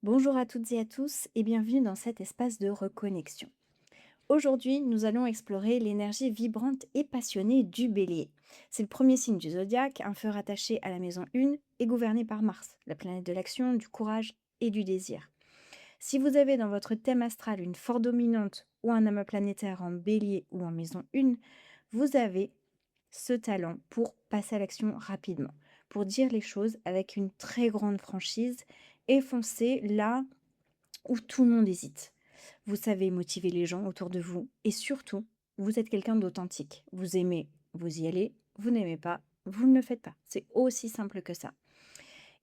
Bonjour à toutes et à tous et bienvenue dans cet espace de reconnexion. Aujourd'hui, nous allons explorer l'énergie vibrante et passionnée du bélier. C'est le premier signe du zodiaque, un feu rattaché à la maison 1 et gouverné par Mars, la planète de l'action, du courage et du désir. Si vous avez dans votre thème astral une forte dominante ou un amas planétaire en bélier ou en maison 1, vous avez ce talent pour passer à l'action rapidement, pour dire les choses avec une très grande franchise et foncer là où tout le monde hésite. Vous savez motiver les gens autour de vous et surtout, vous êtes quelqu'un d'authentique. Vous aimez, vous y allez, vous n'aimez pas, vous ne le faites pas. C'est aussi simple que ça.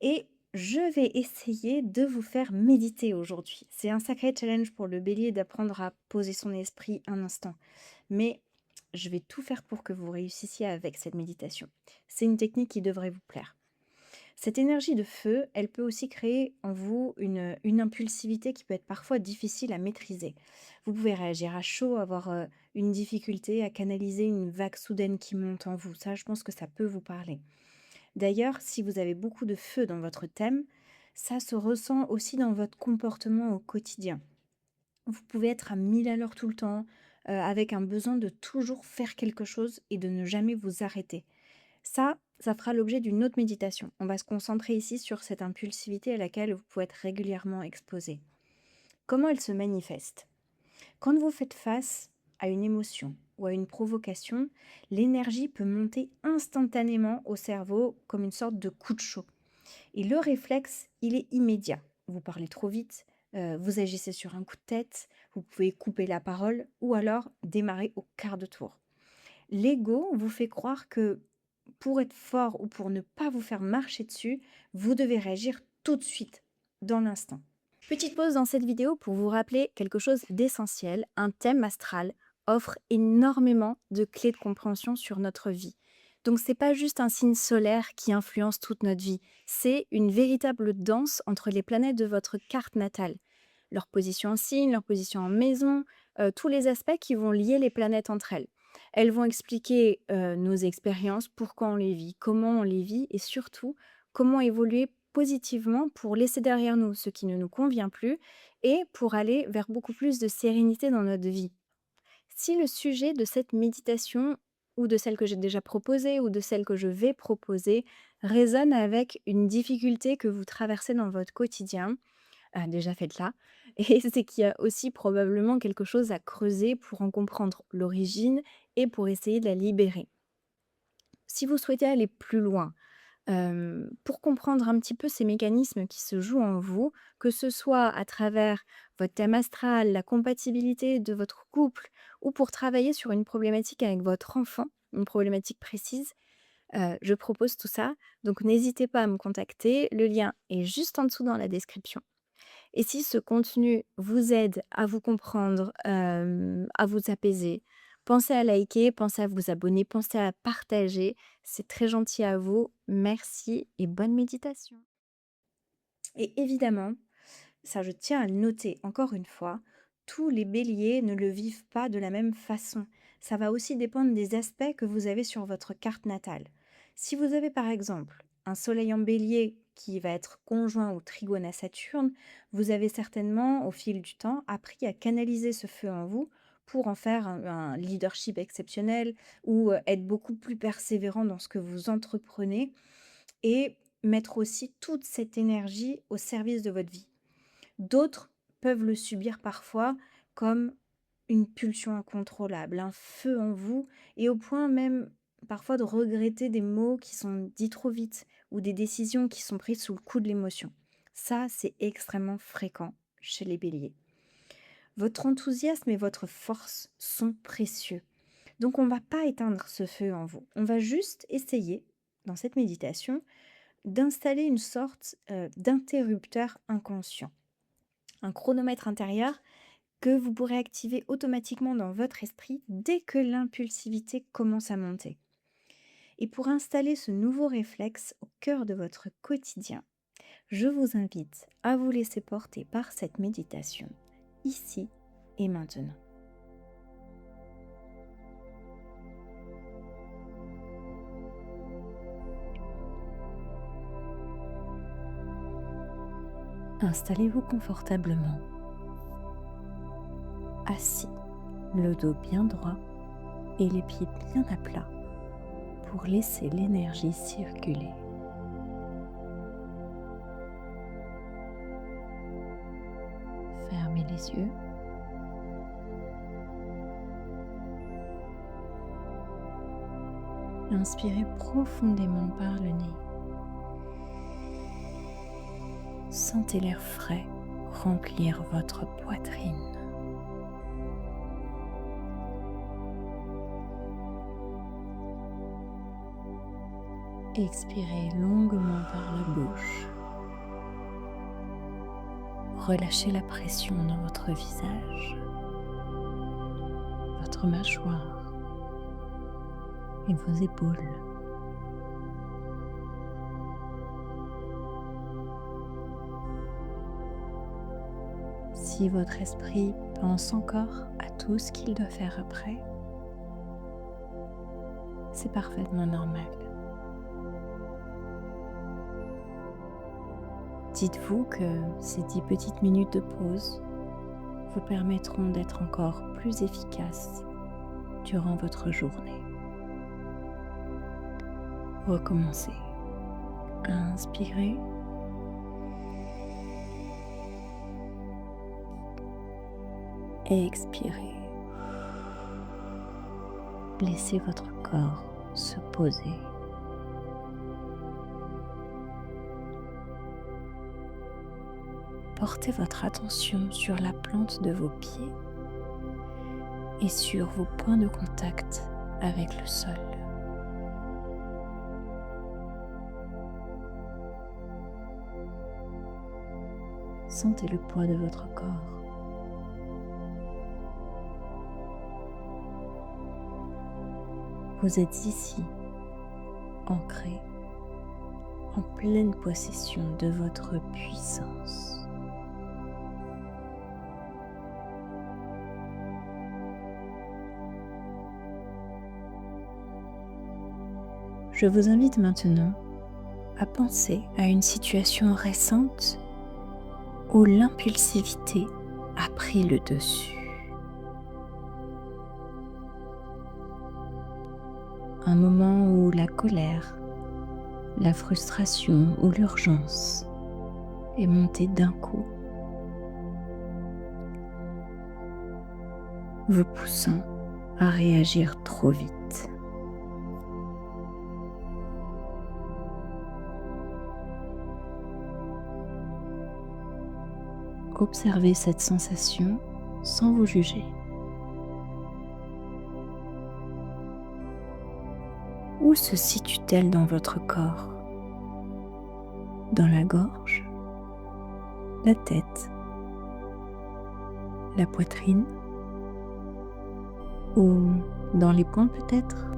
Et je vais essayer de vous faire méditer aujourd'hui. C'est un sacré challenge pour le bélier d'apprendre à poser son esprit un instant. Mais je vais tout faire pour que vous réussissiez avec cette méditation. C'est une technique qui devrait vous plaire. Cette énergie de feu, elle peut aussi créer en vous une impulsivité qui peut être parfois difficile à maîtriser. Vous pouvez réagir à chaud, avoir une difficulté à canaliser une vague soudaine qui monte en vous. Ça, je pense que ça peut vous parler. D'ailleurs, si vous avez beaucoup de feu dans votre thème, ça se ressent aussi dans votre comportement au quotidien. Vous pouvez être à 1000 à l'heure tout le temps, avec un besoin de toujours faire quelque chose et de ne jamais vous arrêter. Ça fera l'objet d'une autre méditation. On va se concentrer ici sur cette impulsivité à laquelle vous pouvez être régulièrement exposé. Comment elle se manifeste? Quand vous faites face à une émotion ou à une provocation, l'énergie peut monter instantanément au cerveau comme une sorte de coup de chaud. Et le réflexe, il est immédiat. Vous parlez trop vite, vous agissez sur un coup de tête, vous pouvez couper la parole ou alors démarrer au quart de tour. L'ego vous fait croire que pour être fort ou pour ne pas vous faire marcher dessus, vous devez réagir tout de suite, dans l'instant. Petite pause dans cette vidéo pour vous rappeler quelque chose d'essentiel. Un thème astral offre énormément de clés de compréhension sur notre vie. Donc c'est pas juste un signe solaire qui influence toute notre vie, c'est une véritable danse entre les planètes de votre carte natale. Leur position en signe, leur position en maison, tous les aspects qui vont lier les planètes entre elles. Elles vont expliquer nos expériences, pourquoi on les vit, comment on les vit et surtout comment évoluer positivement pour laisser derrière nous ce qui ne nous convient plus et pour aller vers beaucoup plus de sérénité dans notre vie. Si le sujet de cette méditation ou de celle que j'ai déjà proposée ou de celle que je vais proposer résonne avec une difficulté que vous traversez dans votre quotidien, déjà faites-la. Et c'est qu'il y a aussi probablement quelque chose à creuser pour en comprendre l'origine et pour essayer de la libérer. Si vous souhaitez aller plus loin, pour comprendre un petit peu ces mécanismes qui se jouent en vous, que ce soit à travers votre thème astral, la compatibilité de votre couple ou pour travailler sur une problématique avec votre enfant, une problématique précise, je propose tout ça. Donc n'hésitez pas à me contacter, le lien est juste en dessous dans la description. Et si ce contenu vous aide à vous comprendre, à vous apaiser, pensez à liker, pensez à vous abonner, pensez à partager. C'est très gentil à vous. Merci et bonne méditation. Et évidemment, ça je tiens à le noter encore une fois, tous les béliers ne le vivent pas de la même façon. Ça va aussi dépendre des aspects que vous avez sur votre carte natale. Si vous avez par exemple un soleil en bélier qui va être conjoint ou trigone à Saturne, vous avez certainement au fil du temps appris à canaliser ce feu en vous pour en faire un leadership exceptionnel ou être beaucoup plus persévérant dans ce que vous entreprenez et mettre aussi toute cette énergie au service de votre vie. D'autres peuvent le subir parfois comme une pulsion incontrôlable, un feu en vous et au point même parfois de regretter des mots qui sont dits trop vite ou des décisions qui sont prises sous le coup de l'émotion. Ça, c'est extrêmement fréquent chez les béliers. Votre enthousiasme et votre force sont précieux. Donc on ne va pas éteindre ce feu en vous. On va juste essayer, dans cette méditation, d'installer une sorte d'interrupteur inconscient, un chronomètre intérieur que vous pourrez activer automatiquement dans votre esprit dès que l'impulsivité commence à monter. Et pour installer ce nouveau réflexe au cœur de votre quotidien, je vous invite à vous laisser porter par cette méditation, ici et maintenant. Installez-vous confortablement, assis, le dos bien droit et les pieds bien à plat pour laisser l'énergie circuler. Fermez les yeux. Inspirez profondément par le nez. Sentez l'air frais remplir votre poitrine. Expirez longuement par la bouche. Relâchez la pression dans votre visage, votre mâchoire et vos épaules. Si votre esprit pense encore à tout ce qu'il doit faire après, c'est parfaitement normal. Dites-vous que ces 10 petites minutes de pause vous permettront d'être encore plus efficace durant votre journée. Recommencez. Inspirez. Expirez. Laissez votre corps se poser. Portez votre attention sur la plante de vos pieds et sur vos points de contact avec le sol. Sentez le poids de votre corps. Vous êtes ici, ancré, en pleine possession de votre puissance. Je vous invite maintenant à penser à une situation récente où l'impulsivité a pris le dessus. Un moment où la colère, la frustration ou l'urgence est montée d'un coup, vous poussant à réagir trop vite. Observez cette sensation sans vous juger. Où se situe-t-elle dans votre corps? Dans la gorge, la tête, la poitrine ou dans les poings peut-être?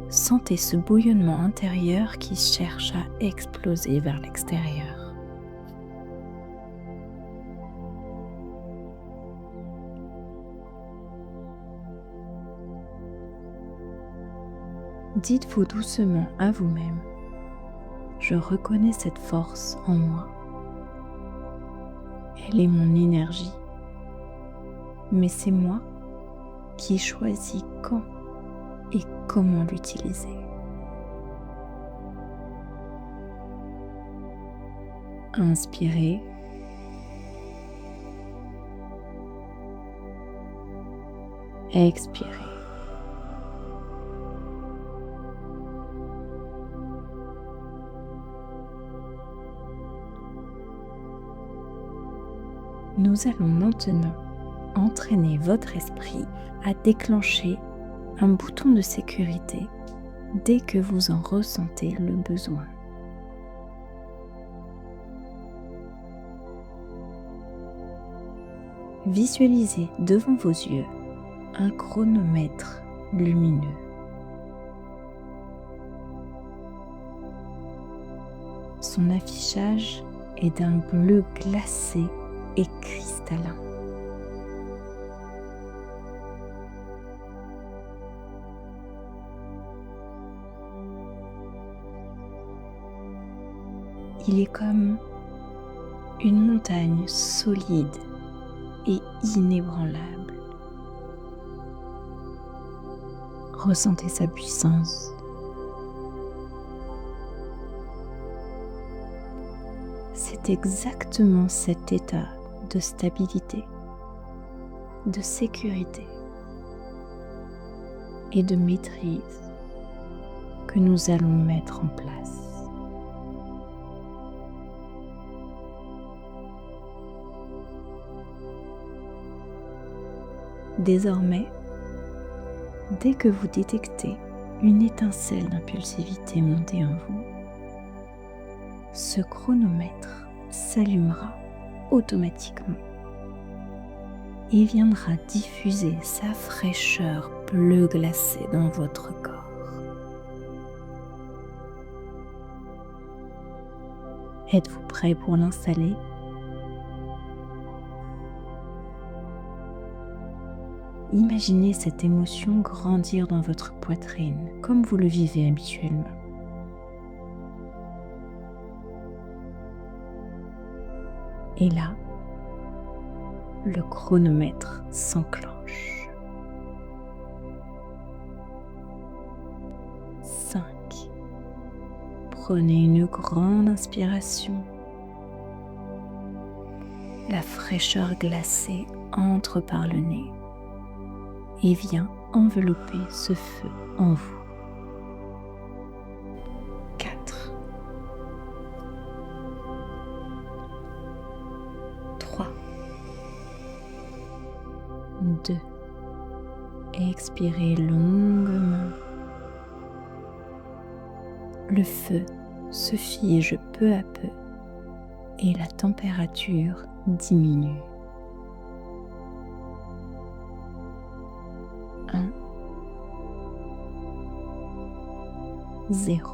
Sentez ce bouillonnement intérieur qui cherche à exploser vers l'extérieur. Dites-vous doucement à vous-même, je reconnais cette force en moi. Elle est mon énergie, mais c'est moi qui choisis quand et comment l'utiliser. Inspirez. Expirez. Nous allons maintenant entraîner votre esprit à déclencher un bouton de sécurité dès que vous en ressentez le besoin. Visualisez devant vos yeux un chronomètre lumineux. Son affichage est d'un bleu glacé et cristallin. Il est comme une montagne solide et inébranlable. Ressentez sa puissance. C'est exactement cet état de stabilité, de sécurité et de maîtrise que nous allons mettre en place. Désormais, dès que vous détectez une étincelle d'impulsivité monter en vous, ce chronomètre s'allumera automatiquement et viendra diffuser sa fraîcheur bleu glacé dans votre corps. Êtes-vous prêt pour l'installer ? Imaginez cette émotion grandir dans votre poitrine comme vous le vivez habituellement. Et là, le chronomètre s'enclenche. 5. Prenez une grande inspiration. La fraîcheur glacée entre par le nez et vient envelopper ce feu en vous. 4. 3. 2. Expirez longuement. Le feu se fige peu à peu et la température diminue. 1. 0.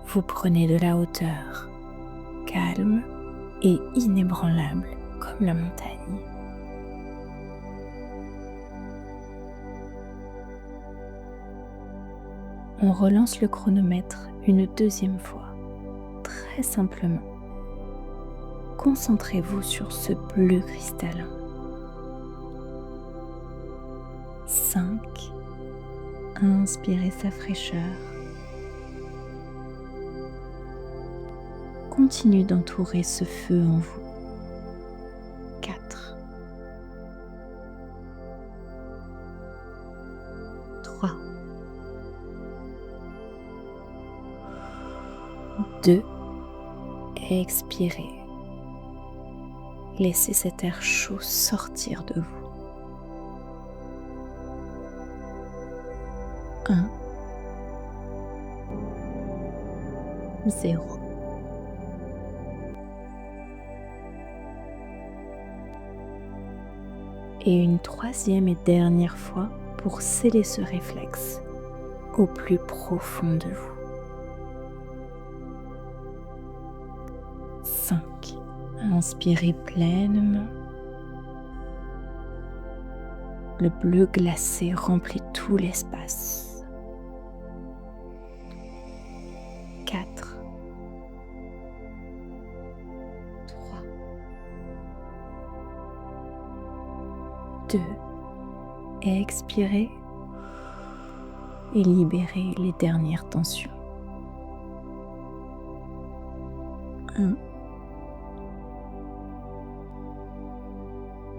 Vous prenez de la hauteur, calme et inébranlable comme la montagne. On relance le chronomètre une deuxième fois, très simplement. Concentrez-vous sur ce bleu cristallin. 5. Inspirez sa fraîcheur. Continue d'entourer ce feu en vous. 4. 3. 2. Expirez. Laissez cet air chaud sortir de vous. 1. 0. Et une troisième et dernière fois pour sceller ce réflexe au plus profond de vous. 5. Inspirez pleinement. Le bleu glacé remplit tout l'espace. 4. 3. 2. Expirez et libérez les dernières tensions. 1.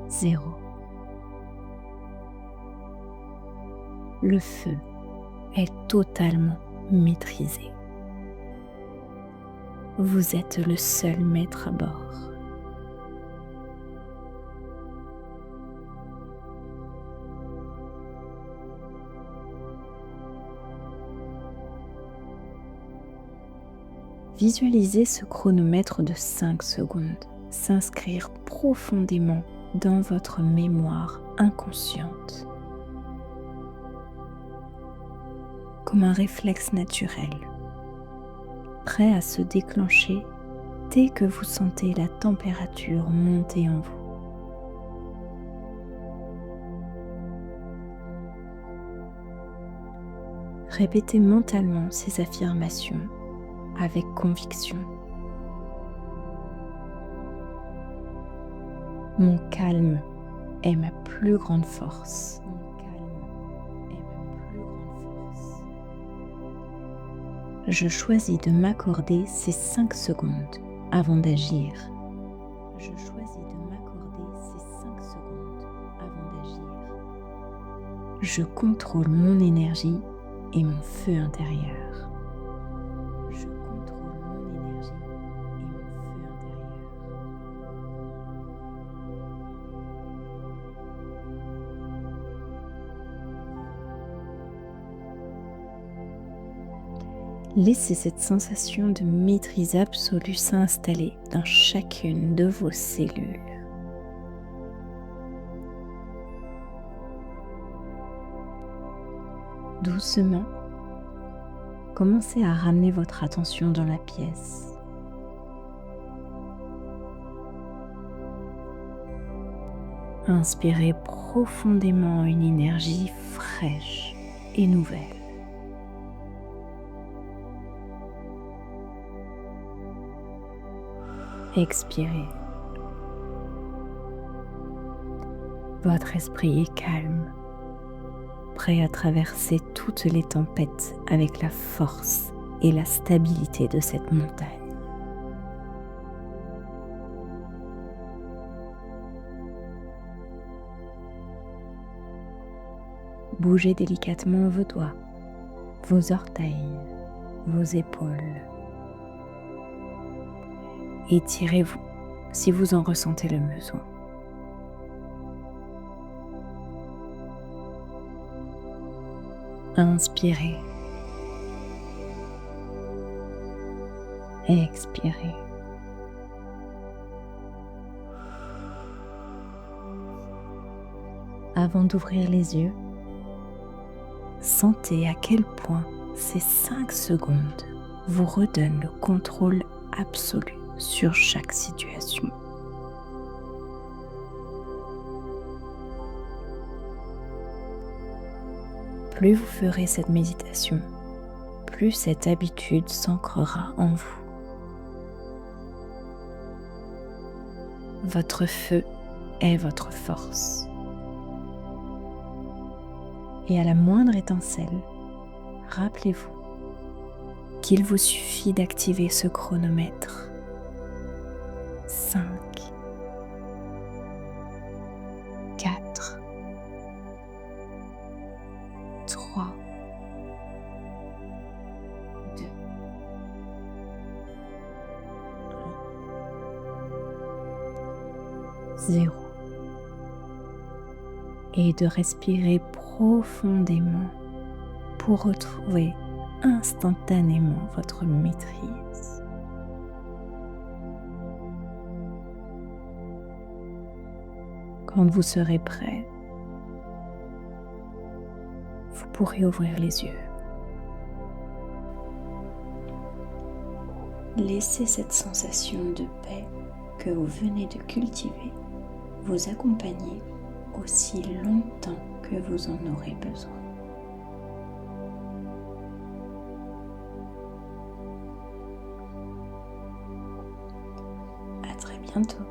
0. Le feu est totalement maîtrisé. Vous êtes le seul maître à bord. Visualisez ce chronomètre de 5 secondes s'inscrire profondément dans votre mémoire inconsciente, comme un réflexe naturel, prêt à se déclencher dès que vous sentez la température monter en vous. Répétez mentalement ces affirmations avec conviction. Mon calme est ma plus grande force. Mon calme est ma plus grande force. Je choisis de m'accorder ces 5 secondes avant d'agir. Je choisis de m'accorder ces 5 secondes avant d'agir. Je contrôle mon énergie et mon feu intérieur. Je contrôle mon énergie et mon feu intérieur. Laissez cette sensation de maîtrise absolue s'installer dans chacune de vos cellules. Doucement, commencez à ramener votre attention dans la pièce. Inspirez profondément une énergie fraîche et nouvelle. Expirez. Votre esprit est calme, prêt à traverser toutes les tempêtes avec la force et la stabilité de cette montagne. Bougez délicatement vos doigts, vos orteils, vos épaules. Étirez-vous si vous en ressentez le besoin. Inspirez. Expirez. Avant d'ouvrir les yeux, sentez à quel point ces 5 secondes vous redonnent le contrôle absolu sur chaque situation. Plus vous ferez cette méditation, plus cette habitude s'ancrera en vous. Votre feu est votre force. Et à la moindre étincelle, rappelez-vous qu'il vous suffit d'activer ce chronomètre. 5, 4, 3, 2, 1, 0. Et de respirer profondément pour retrouver instantanément votre maîtrise. Quand vous serez prêt, vous pourrez ouvrir les yeux. Laissez cette sensation de paix que vous venez de cultiver vous accompagner aussi longtemps que vous en aurez besoin. À très bientôt.